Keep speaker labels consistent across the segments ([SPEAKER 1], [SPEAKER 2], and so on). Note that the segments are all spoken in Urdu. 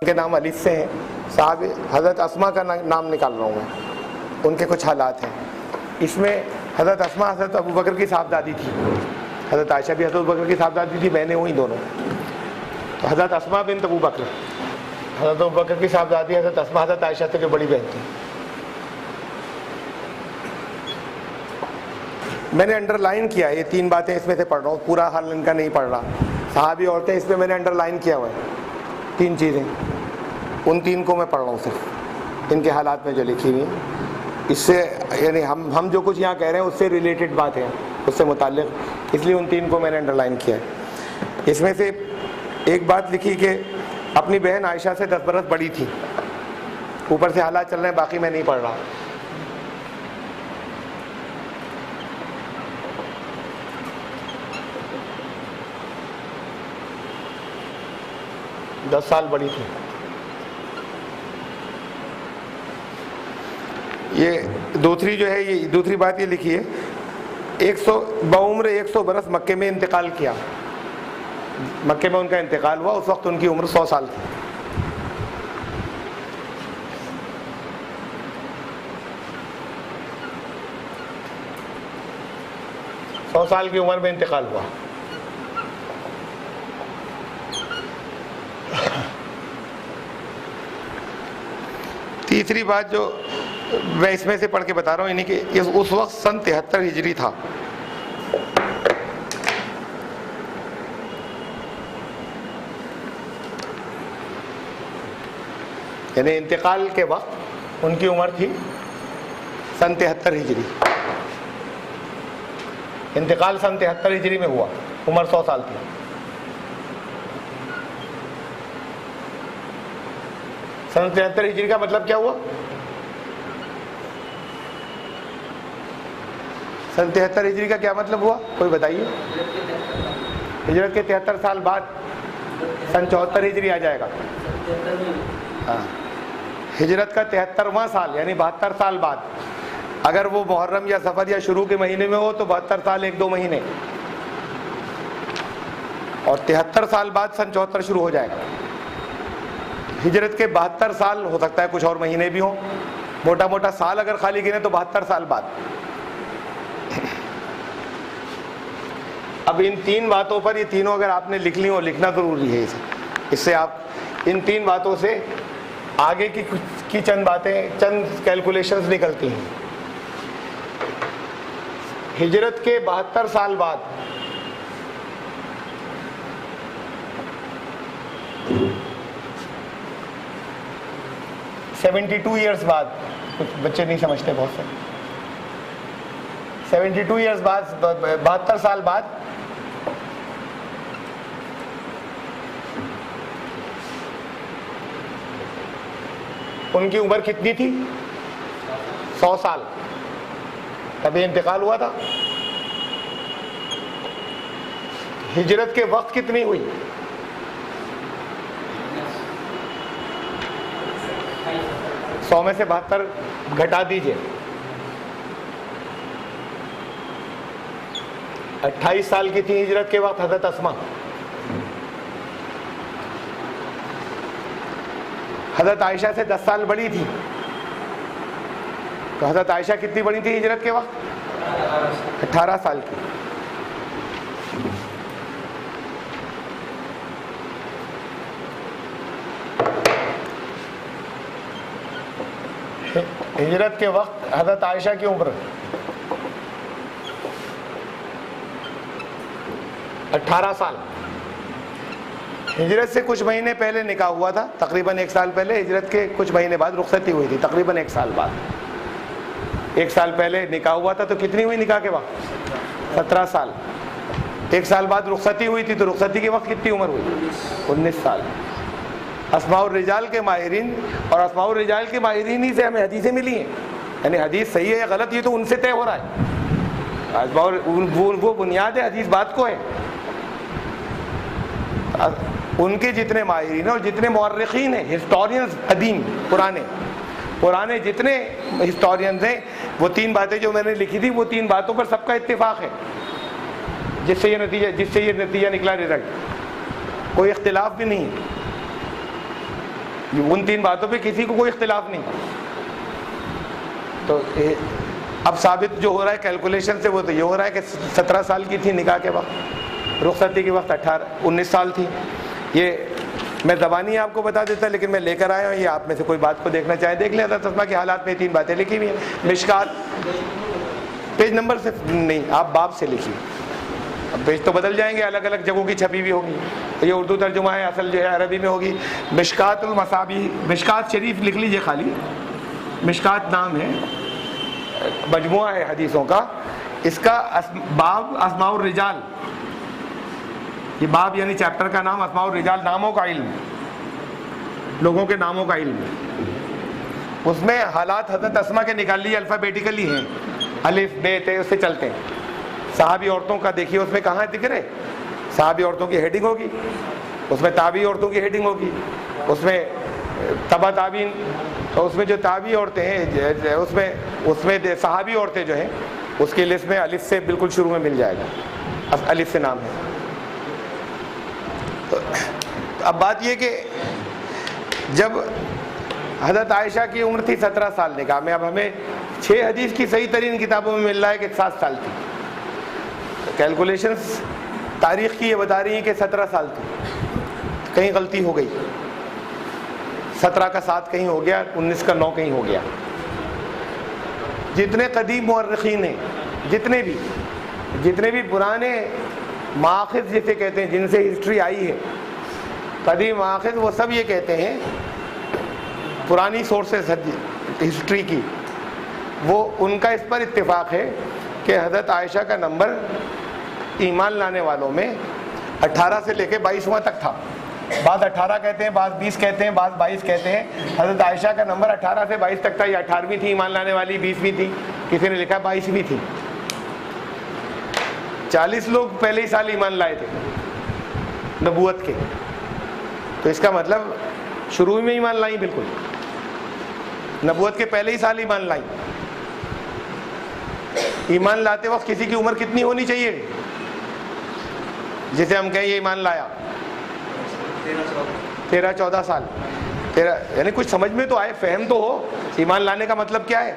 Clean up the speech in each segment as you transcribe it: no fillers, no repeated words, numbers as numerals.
[SPEAKER 1] کے نام الف سے ہیں. صاحب حضرت اسما کا نام نکال رہا ہوں میں, ان کے کچھ حالات ہیں. اس میں حضرت اسما حضرت ابوبکر کی صاحبزادی تھی, حضرت عائشہ بھی حضرت ابوبکر کی صاحبزادی تھی, بہنیں ہوئی دونوں. تو حضرت اسما بنت ابوبکر, حضرت ابوبکر کی صاحبزادی حضرت اسما حضرت عائشہ سے جو بڑی بہن تھی. میں نے انڈر لائن کیا ہے, یہ 3 باتیں اس میں سے پڑھ رہا ہوں, پورا حال ان کا نہیں پڑھ رہا. صحابی عورتیں اس میں نے انڈر لائن کیا ہوا ہے, 3 چیزیں, ان 3 کو میں پڑھ رہا ہوں صرف, ان کے حالات میں جو لکھی ہوئی ہیں. اس سے یعنی ہم جو کچھ یہاں کہہ رہے ہیں اس سے ریلیٹڈ بات ہے, اس سے متعلق, اس لیے ان 3 کو میں نے انڈر لائن کیا ہے. اس میں سے ایک بات لکھی کہ اپنی بہن عائشہ سے 10 برس بڑی تھی. اوپر سے حالات چل رہے ہیں, باقی میں نہیں پڑھ رہا. دس سال بڑی تھی. یہ دوسری جو ہے, یہ دوسری بات یہ لکھی ہے, بعمر 100 برس مکے میں انتقال کیا. مکے میں ان کا انتقال ہوا, اس وقت ان کی عمر 100 سال تھی. سال کی عمر میں انتقال ہوا. تیسری بات جو میں اس میں سے پڑھ کے بتا رہا ہوں, یعنی کہ اس وقت سن 73 ہجری تھا. یعنی انتقال کے وقت ان کی عمر تھی سن 73 ہجری. انتقال سن 73 ہجری میں ہوا, عمر 100 سال تھی. سن 73 ہجری کا مطلب کیا ہوا؟ سن 73 ہجری کا کیا مطلب ہوا, کوئی بتائیے. ہجرت کے 73 سال بعد سن 74 ہجری آ جائے گا. ہاں, ہجرت کا 73واں سال یعنی 72 سال بعد, اگر وہ محرم یا صفر یا شروع کے مہینے میں ہو تو 72 سال 1-2 مہینے, اور 73 سال بعد سن 74 شروع ہو جائے گا. ہجرت کے 72 سال, ہو سکتا ہے کچھ اور مہینے بھی ہوں, موٹا موٹا سال اگر خالی گنے تو 72 سال بعد. اب ان 3 باتوں پر, یہ تینوں اگر آپ نے لکھ لی ہو, لکھنا ضروری ہے اس سے آپ ان 3 باتوں سے آگے کی چند باتیں, چند کیلکولیشنز نکلتی ہیں. ہجرت کے 72 سال بعد (72 ایئرس بعد), کچھ بچے نہیں سمجھتے بہت سے, 72 ایئرس بعد, 72 سال بعد ان کی عمر کتنی تھی؟ 100 سال. تبھی انتقال ہوا تھا. ہجرت کے وقت کتنی ہوئی؟ 100 میں سے 72 گھٹا دیجئے, 28 سال کی تھی ہجرت کے وقت حضرت اسما. حضرت عائشہ سے 10 سال بڑی تھی, تو حضرت عائشہ کتنی بڑی تھی ہجرت کے وقت؟ 18 سال کی. ہجرت کے وقت حضرت عائشہ کی عمر 18 سال. ہجرت سے کچھ مہینے پہلے نکاح ہوا تھا, تقریباً 1 سال پہلے. ہجرت کے کچھ مہینے بعد رخصتی ہوئی تھی, تقریباً 1 سال بعد. 1 سال پہلے نکاح ہوا تھا, تو کتنی ہوئی نکاح کے وقت؟ 17 سال. 1 سال بعد رخصتی ہوئی تھی, تو رخصتی کے وقت کتنی عمر ہوئی؟ 19 سال. اسماء الرجال کے ماہرین, اور اسماء الرجال کے ماہرین ہی سے ہمیں حدیثیں ملی ہیں. یعنی حدیث صحیح ہے یا غلط, یہ تو ان سے طے ہو رہا ہے. وہ بنیاد ہے حدیث بات کو ہے. ان کے جتنے ماہرین اور جتنے مورخین ہیں, ہسٹورینز قدیم پرانے جتنے ہسٹورینز ہیں, وہ 3 باتیں جو میں نے لکھی تھی, وہ 3 باتوں پر سب کا اتفاق ہے, جس سے یہ نتیجہ نکلا, رزلٹ, کوئی اختلاف بھی نہیں. ان 3 باتوں پہ کسی کو کوئی اختلاف نہیں. تو اب ثابت جو ہو رہا ہے کیلکولیشن سے وہ تو یہ ہو رہا ہے کہ 17 سال کی تھی نکاح کے وقت, رخصتی کے وقت 19 سال تھی. یہ میں زبانی آپ کو بتا دیتا, لیکن میں لے کر آیا ہوں, یہ آپ میں سے کوئی بات کو دیکھنا چاہے دیکھ لیں. حضرت اسماء کے حالات میں 3 باتیں لکھی ہوئی ہیں. مشکات پیج نمبر سے نہیں, آپ باب سے لکھیے. اب پیج تو بدل جائیں گے, الگ الگ جگہوں کی چھپی ہوئی ہوگی. یہ اردو ترجمہ ہے, اصل جو ہے عربی میں ہوگی. مشکات المصابیح, مشکات شریف لکھ لیجئے خالی. مشکات نام ہے, مجموعہ ہے حدیثوں کا. اس کا باب اسماء الرجال, یہ باب یعنی چیپٹر کا نام اسماء الرجال, ناموں کا علم, لوگوں کے ناموں کا علم. اس میں حالات حضرت اسماء کے نکال لیے الفابیٹیکلی ہیں, الف بے تے اس سے چلتے ہیں. صحابی عورتوں کا دیکھیے اس میں کہاں ذکر ہے, صحابی عورتوں کی ہیڈنگ ہوگی, اس میں تابعی عورتوں کی ہیڈنگ ہوگی, اس میں تبع تابعین, تو اس میں جو تابعی عورتیں ہیں اس میں صحابی عورتیں جو ہیں اس کی لسٹ میں الف سے بالکل شروع میں مل جائے گا, الف سے نام ہے. تو اب بات یہ کہ جب حضرت عائشہ کی عمر تھی 17 سال نکاح میں, اب ہمیں 6 حدیث کی صحیح ترین کتابوں میں مل رہا ہے کہ 7 سال تھی. کیلکولیشنز تاریخ کی یہ بتا رہی ہیں کہ 17 سال تھی. کہیں غلطی ہو گئی, 17 کا 7 کہیں ہو گیا, 19 کا 9 کہیں ہو گیا. جتنے قدیم مورخین ہیں, جتنے بھی پرانے ماخذ جسے کہتے ہیں جن سے ہسٹری آئی ہے, قدیم ماخذ, وہ سب یہ کہتے ہیں, پرانی سورسز ہسٹری کی, وہ ان کا اس پر اتفاق ہے کہ حضرت عائشہ کا نمبر ایمان لانے والوں میں 18 سے لے کے 22واں تک تھا. بعض 18 کہتے ہیں, بعض 20 کہتے ہیں, بعض 22 کہتے ہیں. حضرت عائشہ کا نمبر 18 سے 22 تک تھا. یہ 18ویں تھی ایمان لانے والی, 20ویں تھی, کسی نے لکھا 22ویں تھی. 40 لوگ پہلے ہی سال ایمان لائے تھے نبوت کے. تو اس کا مطلب شروع میں ایمان لائیں, بالکل نبوت کے پہلے ہی سال ایمان لائیں. ایمان لاتے وقت کسی کی عمر کتنی ہونی چاہیے جسے ہم کہیں یہ ایمان لایا؟ 13-14 سال. یعنی کچھ سمجھ میں تو آئے, فہم تو ہو. ایمان لانے کا مطلب کیا ہے؟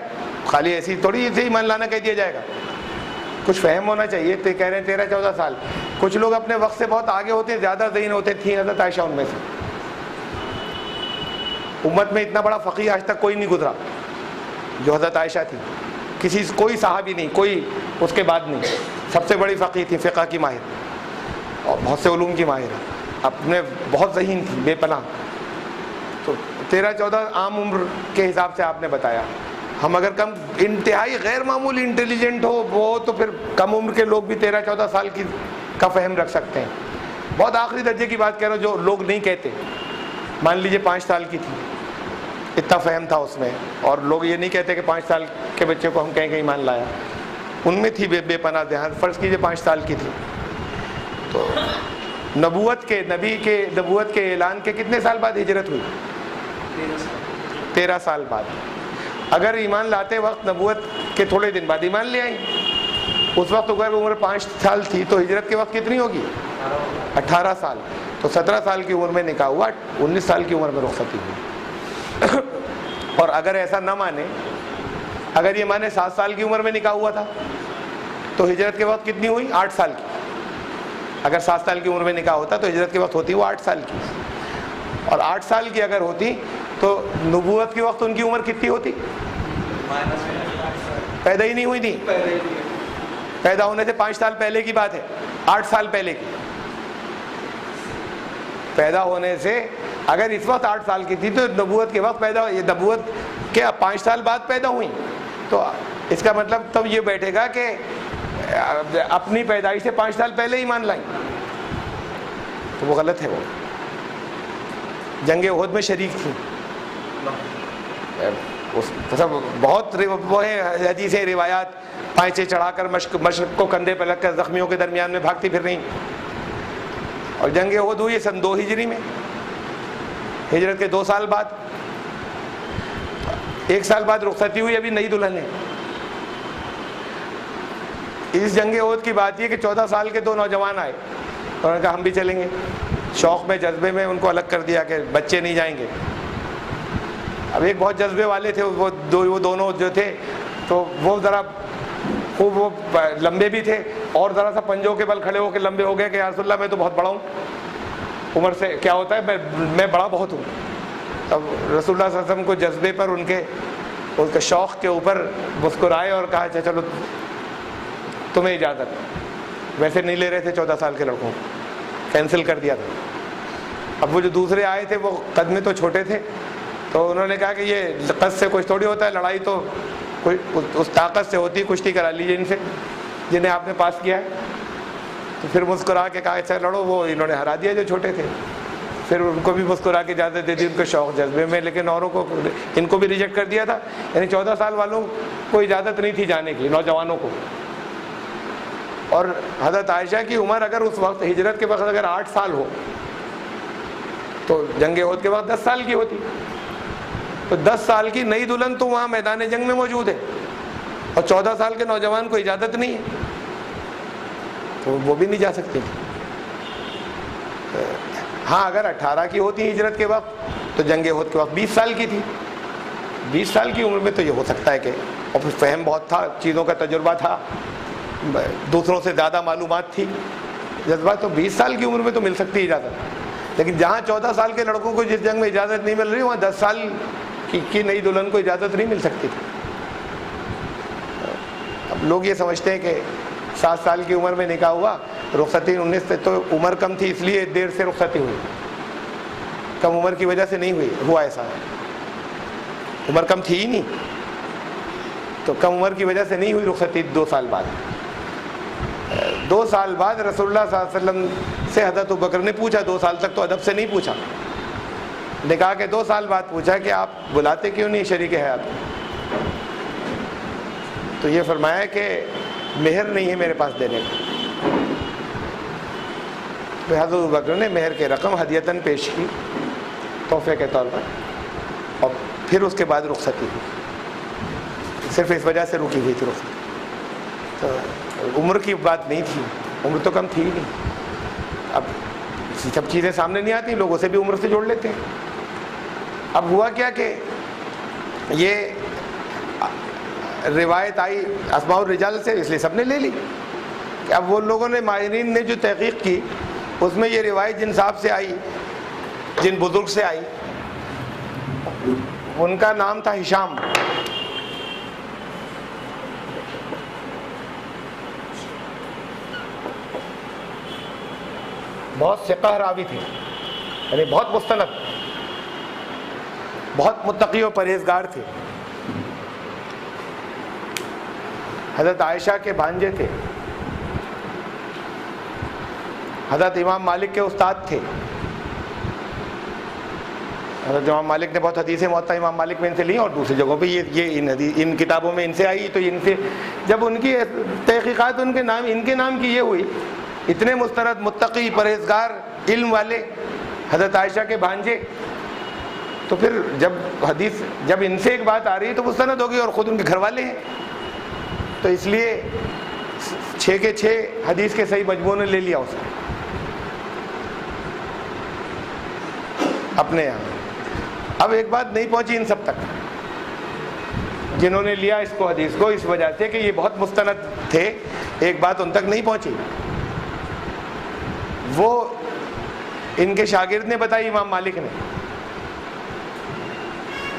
[SPEAKER 1] خالی ایسی تھوڑی اسے ایمان لانا کہہ دیا جائے گا, کچھ فہم ہونا چاہیے. تو کہہ رہے ہیں 13-14 سال. کچھ لوگ اپنے وقت سے بہت آگے ہوتے ہیں, زیادہ ذہین ہوتے تھیں. حضرت عائشہ ان میں سے. امت میں اتنا بڑا فقیہ آج تک کوئی نہیں گزرا جو حضرت عائشہ تھی. کوئی صحابی نہیں, کوئی اس کے بعد نہیں. سب سے بڑی فقیہ تھی, فقہ کی ماہر اور بہت سے علوم کی ماہر, اپنے بہت ذہین تھی, بے پناہ. تو 13-14 عام عمر کے حساب سے آپ نے بتایا. ہم اگر کم انتہائی غیر معمولی انٹیلیجنٹ ہو وہ, تو پھر کم عمر کے لوگ بھی 13-14 سال کا فہم رکھ سکتے ہیں. بہت آخری درجے کی بات کہہ رہا ہوں جو لوگ نہیں کہتے. مان لیجئے 5 سال کی تھی, اتنا فہم تھا اس میں, اور لوگ یہ نہیں کہتے کہ 5 سال کے بچے کو ہم کہیں کہ ایمان لایا. ان میں تھی بے پناہ ذہن. فرض کیجئے 5 سال کی تھی. تو نبوت کے اعلان کے کتنے سال بعد ہجرت ہوئی؟ 13 سال بعد. اگر ایمان لاتے وقت نبوت کے تھوڑے دن بعد ایمان لے آئیں, اس وقت اگر عمر 5 سال تھی تو ہجرت کے وقت کتنی ہوگی؟ 18 سال. تو 17 سال کی عمر میں نکاح ہوا, 19 سال کی عمر میں رخصتی ہوئی. اور اگر ایسا نہ مانے, اگر یہ مانے 7 سال کی عمر میں نکاح ہوا تھا, تو ہجرت کے وقت کتنی ہوئی؟ 8 سال کی. اگر 7 سال کی عمر میں نکاح ہوتا تو ہجرت کے وقت ہوتی وہ 8 سال کی. اور 8 سال کی اگر ہوتی تو نبوت کے وقت ان کی عمر کتنی ہوتی؟ پیدا ہی نہیں ہوئی تھی. پیدا ہونے سے 5 سال پہلے کی بات ہے, 8 سال پہلے کی. پیدا ہونے سے اگر اس وقت 8 سال کی تھی تو نبوت کے وقت پیدا, یہ نبوت کے 5 سال بعد پیدا ہوئی, تو اس کا مطلب تب یہ بیٹھے گا کہ اپنی پیدائش سے 5 سال پہلے ایمان لائیں. تو وہ غلط ہے. وہ جنگ احد میں شریک تھی. بہت وہ ہیں حدیثیں, روایات, پائچے چڑھا کر مشرق کو کندھے پہ لگ کر زخمیوں کے درمیان میں بھاگتی پھر رہی. اور جنگ احد ہوئی سن 2 ہجری میں, ہجرت کے 2 سال بعد. 1 سال بعد رخصتی ہوئی, ابھی نئی دلہن ہے. اس جنگ احد کی بات یہ کہ 14 سال کے 2 نوجوان آئے, اور انہوں نے کہا ہم بھی چلیں گے. شوق میں, جذبے میں ان کو الگ کر دیا کہ بچے نہیں جائیں گے. اب ایک بہت جذبے والے تھے وہ دونوں جو تھے، تو وہ ذرا خوب وہ لمبے بھی تھے اور ذرا سا پنجوں کے بل کھڑے ہو کے لمبے ہو گئے کہ یا رسول اللہ میں تو بہت بڑا ہوں، عمر سے کیا ہوتا ہے میں بڑا بہت ہوں. اب رسول اللہ صلی اللہ علیہ وسلم کو جذبے پر ان کے شوق کے اوپر مسکرائے اور کہا اچھا چلو تمہیں اجازت. ویسے نہیں لے رہے تھے 14 سال کے لڑکوں کو، کینسل کر دیا تھا. اب وہ جو دوسرے آئے تھے وہ قد میں تو چھوٹے تھے، تو انہوں نے کہا کہ یہ قد سے کچھ تھوڑی ہوتا ہے، لڑائی تو کوئی اس طاقت سے ہوتی ہے، کشتی کرا لیجیے ان سے جنہیں آپ نے پاس کیا ہے. تو پھر مسکرا کے کہا اچھا لڑو. وہ انہوں نے ہرا دیا جو چھوٹے تھے. پھر ان کو بھی مسکرا کے اجازت دے دی ان کے شوق جذبے میں، لیکن اوروں کو ان کو بھی ریجیکٹ کر دیا تھا. یعنی 14 سال والوں کو اجازت نہیں تھی جانے کی، نوجوانوں کو. اور حضرت عائشہ کی عمر اگر اس وقت ہجرت کے وقت اگر 8 سال ہو تو جنگ احد کے وقت 10 سال کی ہوتی. تو 10 سال کی نئی دلہن تو وہاں میدان جنگ میں موجود ہے اور 14 سال کے نوجوان کو اجازت نہیں ہے، تو وہ بھی نہیں جا سکتے. ہاں اگر 18 کی ہوتی ہجرت کے وقت تو جنگ احد کے وقت 20 سال کی تھی. 20 سال کی عمر میں تو یہ ہو سکتا ہے کہ، اور پھر فہم بہت تھا، چیزوں کا تجربہ تھا، دوسروں سے زیادہ معلومات تھی، جذبات، تو 20 سال کی عمر میں تو مل سکتی اجازت. لیکن جہاں 14 سال کے لڑکوں کو جس جنگ میں اجازت نہیں مل رہی، وہاں 10 سال کی نئی دلہن کو اجازت نہیں مل سکتی تھی. اب لوگ یہ سمجھتے ہیں کہ 7 سال کی عمر میں نکاح ہوا، رخصتی 19 سے، تو عمر کم تھی اس لیے دیر سے رخصتی ہوئی. کم عمر کی وجہ سے نہیں ہوا ایسا، عمر کم تھی ہی نہیں، تو کم عمر کی وجہ سے نہیں ہوئی رخصتی. 2 سال بعد 2 سال بعد رسول اللہ صلی اللہ علیہ وسلم سے حضرت ابوبکر نے پوچھا. 2 سال تک تو ادب سے نہیں پوچھا، نکاح کے 2 سال بعد پوچھا کہ آپ بلاتے کیوں نہیں شریک حیات کو؟ تو یہ فرمایا کہ مہر نہیں ہے میرے پاس دینے کو. تو حضرت ابوبکر نے مہر کے رقم ہدیتاً پیش کی تحفے کے طور پر، اور پھر اس کے بعد رخصتی ہوئی. صرف اس وجہ سے رکی ہوئی تھی رخصتی. تو عمر کی بات نہیں تھی، عمر تو کم تھی ہی نہیں. اب سب چیزیں سامنے نہیں آتی، لوگوں سے بھی عمر سے جوڑ لیتے ہیں. اب ہوا کیا کہ یہ روایت آئی اسماء الرجال سے، اس لیے سب نے لے لی. کہ اب وہ لوگوں نے، ماہرین نے جو تحقیق کی، اس میں یہ روایت جن صاحب سے آئی، جن بزرگ سے آئی، ان کا نام تھا ہشام. بہت ثقہ راوی تھے، یعنی بہت مستند، بہت متقی و پرہیزگار تھے. حضرت عائشہ کے بھانجے تھے، حضرت امام مالک کے استاد تھے. حضرت امام مالک نے بہت حدیثیں موطا امام مالک میں ان سے لی، اور دوسری جگہوں پہ یہ ان کتابوں میں ان سے آئی. تو ان سے جب ان کی تحقیقات ان کے نام کی یہ ہوئی، اتنے مستند، متقی، پرہیزگار، علم والے حضرت عائشہ کے بھانجے، تو پھر جب ان سے ایک بات آ رہی ہے تو مستند ہوگی، اور خود ان کے گھر والے ہیں. تو اس لیے 6 کے 6 حدیث کے صحیح مجموعوں نے لے لیا اسے اپنے یہاں. اب ایک بات نہیں پہنچی ان سب تک جنہوں نے لیا اس کو، حدیث کو، اس وجہ سے کہ یہ بہت مستند تھے. ایک بات ان تک نہیں پہنچی، وہ ان کے شاگرد نے بتائی امام مالک نے.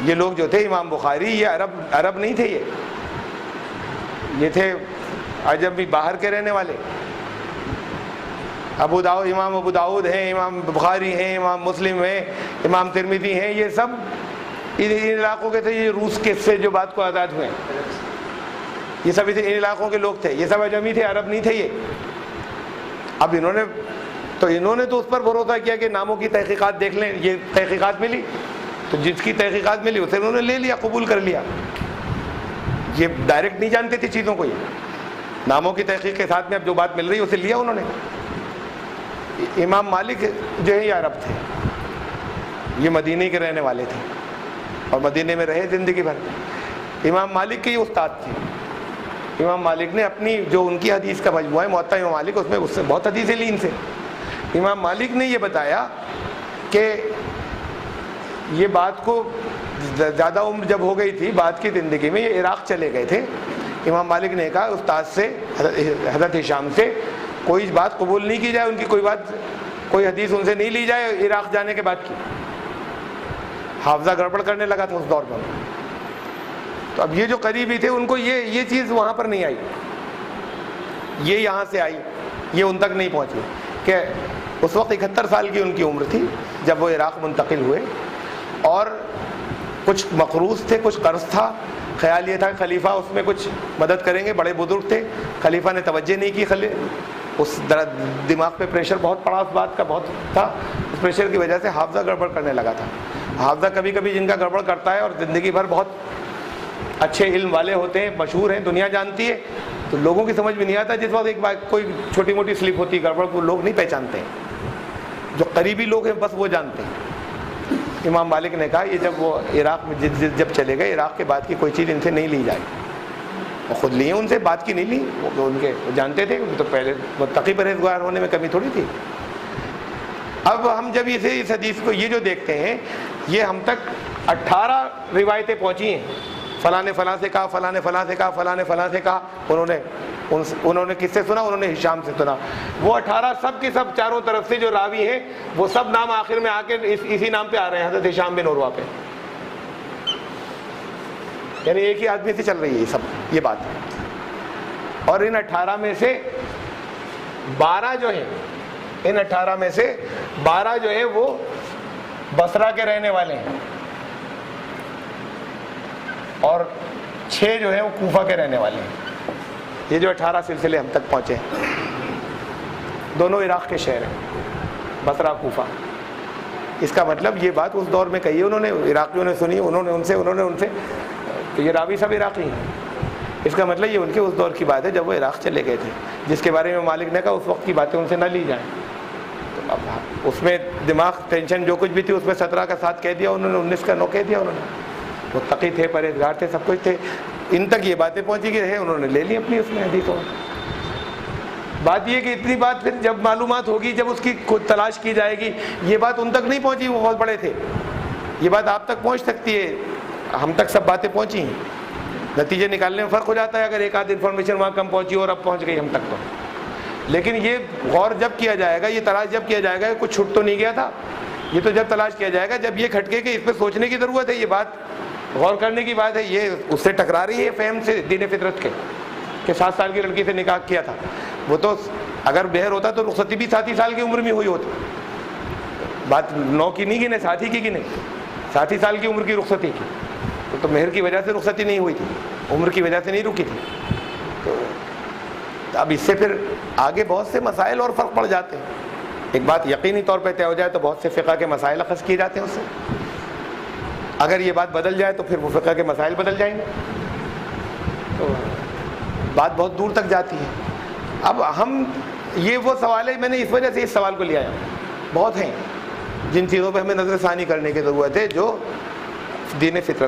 [SPEAKER 1] یہ لوگ جو تھے امام بخاری، یہ عرب نہیں تھے، یہ تھے عجمی باہر کے رہنے والے. امام ابو داؤد ہیں، امام بخاری ہیں، امام مسلم ہیں، امام ترمذی ہیں، یہ سب ان علاقوں کے تھے. یہ روس کے سے جو بات کو آزاد ہوئے، یہ سب ان علاقوں کے لوگ تھے. یہ سب عجمی تھے، عرب نہیں تھے یہ. اب انہوں نے تو اس پر بھروسہ کیا کہ ناموں کی تحقیقات دیکھ لیں. یہ تحقیقات ملی تو جس کی تحقیقات ملی اسے انہوں نے لے لیا، قبول کر لیا. یہ ڈائریکٹ نہیں جانتے تھے چیزوں کو، یہ ناموں کی تحقیق کے ساتھ میں اب جو بات مل رہی ہے اسے لیا انہوں نے. امام مالک جو ہے یہ عرب تھے، یہ مدینے کے رہنے والے تھے اور مدینے میں رہے زندگی بھر. امام مالک کے یہ استاد تھے. امام مالک نے اپنی جو ان کی حدیث کا مجموعہ ہے موطا امام مالک، اس میں اس سے بہت حدیثیں لی ان سے. امام مالک نے یہ بتایا کہ یہ بات کو زیادہ عمر جب ہو گئی تھی بعد کی زندگی میں، یہ عراق چلے گئے تھے. امام مالک نے کہا استاد سے، حضرت ہشام سے، کوئی بات قبول نہیں کی جائے، ان کی کوئی بات، کوئی حدیث ان سے نہیں لی جائے عراق جانے کے بعد کی. حافظہ گڑبڑ کرنے لگا تھا اس دور میں. تو اب یہ جو قریبی تھے ان کو یہ چیز وہاں پر نہیں آئی، یہ یہاں سے آئی، یہ ان تک نہیں پہنچی. کہ اس وقت 71 سال کی ان کی عمر تھی جب وہ عراق منتقل ہوئے، اور کچھ مقروض تھے، کچھ قرض تھا. خیال یہ تھا کہ خلیفہ اس میں کچھ مدد کریں گے، بڑے بزرگ تھے. خلیفہ نے توجہ نہیں کی، اس دماغ پہ پریشر بہت پڑا، اس بات کا بہت تھا. اس پریشر کی وجہ سے حافظہ گڑبڑ کرنے لگا تھا. حافظہ کبھی کبھی جن کا گڑبڑ کرتا ہے اور زندگی بھر بہت اچھے علم والے ہوتے ہیں، مشہور ہیں، دنیا جانتی ہے، تو لوگوں کی سمجھ میں نہیں آتا. جس وقت ایک بات کوئی چھوٹی موٹی سلپ ہوتی ہے گڑبڑ کو لوگ نہیں پہچانتے ہیں، جو قریبی لوگ ہیں بس وہ جانتے ہیں. امام مالک نے کہا یہ جب وہ عراق میں جب چلے گئے، عراق کے بعد کی کوئی چیز ان سے نہیں لی جائے. وہ خود لیے، ان سے بات کی نہیں لی، وہ ان کے جانتے تھے تو پہلے متقی پرہیزگار ہونے میں کمی تھوڑی تھی. اب ہم جب اس حدیث کو یہ جو دیکھتے ہیں، یہ ہم تک 18 روایتیں پہنچی ہیں. فلاں نے فلاں سے کہا، فلاں نے فلاں سے کہا، فلاں نے فلاں سے کہا. انہوں نے کس سے سنا؟ انہوں نے ہشام سے سنا. وہ 18 سب کے سب چاروں طرف سے جو راوی ہیں وہ سب نام آخر میں آ کے اسی نام پہ آ رہے ہیں، حضرت ہشام بن عروہ پہ. یعنی ایک ہی آدمی سے چل رہی ہے یہ سب یہ بات. اور ان 18 میں سے 12 جو ہیں، ان 18 میں سے 12 جو ہیں وہ بصرہ کے رہنے والے ہیں، اور 6 جو ہیں وہ کوفہ کے رہنے والے ہیں. یہ جو 18 سلسلے ہم تک پہنچے ہیں، دونوں عراق کے شہر ہیں، بصرہ کوفہ. اس کا مطلب یہ بات اس دور میں کہی ہے انہوں نے، عراقیوں نے سنی، انہوں نے ان سے، تو یہ راوی سب عراقی ہیں. اس کا مطلب یہ ان کے اس دور کی بات ہے جب وہ عراق چلے گئے تھے، جس کے بارے میں مالک نے کہا اس وقت کی باتیں ان سے نہ لی جائیں. تو اب اس میں دماغ ٹینشن جو کچھ بھی تھی اس میں 17 کا 7 کہہ دیا انہوں نے، 19 کا 9 کہہ دیا انہوں نے. متقی تھے، پرہیزگار تھے، سب کچھ تھے. ان تک یہ باتیں پہنچی گئی ہے، انہوں نے لے لی اپنی اس میں حدیثوں. بات یہ کہ اتنی بات پھر جب معلومات ہوگی، جب اس کی تلاش کی جائے گی، یہ بات ان تک نہیں پہنچی، وہ بہت بڑے تھے. یہ بات آپ تک پہنچ سکتی ہے، ہم تک سب باتیں پہنچی ہیں. نتیجے نکالنے میں فرق ہو جاتا ہے اگر ایک آدھ انفارمیشن وہاں کم پہنچی اور اب پہنچ گئی ہم تک. تو لیکن یہ غور جب کیا جائے گا، یہ تلاش جب کیا جائے گا، کچھ چھٹ تو نہیں گیا تھا. یہ تو جب تلاش کیا جائے گا جب یہ کھٹکے کہ اس پہ سوچنے کی ضرورت ہے، یہ بات غور کرنے کی بات ہے. یہ اس سے ٹکرا رہی ہے فہم سے دین فطرت کے، کہ 7 سال کی لڑکی سے نکاح کیا تھا. وہ تو اگر بہر ہوتا تو رخصتی بھی 7 سال کی عمر میں ہوئی ہوتی. بات 9 کی نہیں گنے، 7 ہی کی گنے، 7 سال کی عمر کی رخصتی کی. تو مہر کی وجہ سے رخصتی نہیں ہوئی تھی، عمر کی وجہ سے نہیں رکی تھی. تو اب اس سے پھر آگے بہت سے مسائل اور فرق پڑ جاتے ہیں. ایک بات یقینی طور پہ طے ہو جائے تو بہت سے فقہ کے مسائل اخذ کیے جاتے ہیں اس سے. اگر یہ بات بدل جائے تو پھر وہ فقہ کے مسائل بدل جائیں گے، تو بات بہت دور تک جاتی ہے. اب ہم یہ وہ سوال ہے، میں نے اس وجہ سے اس سوال کو لیا ہے. بہت ہیں جن چیزوں پہ ہمیں نظر ثانی کرنے کی ضرورت ہے جو دین فطرت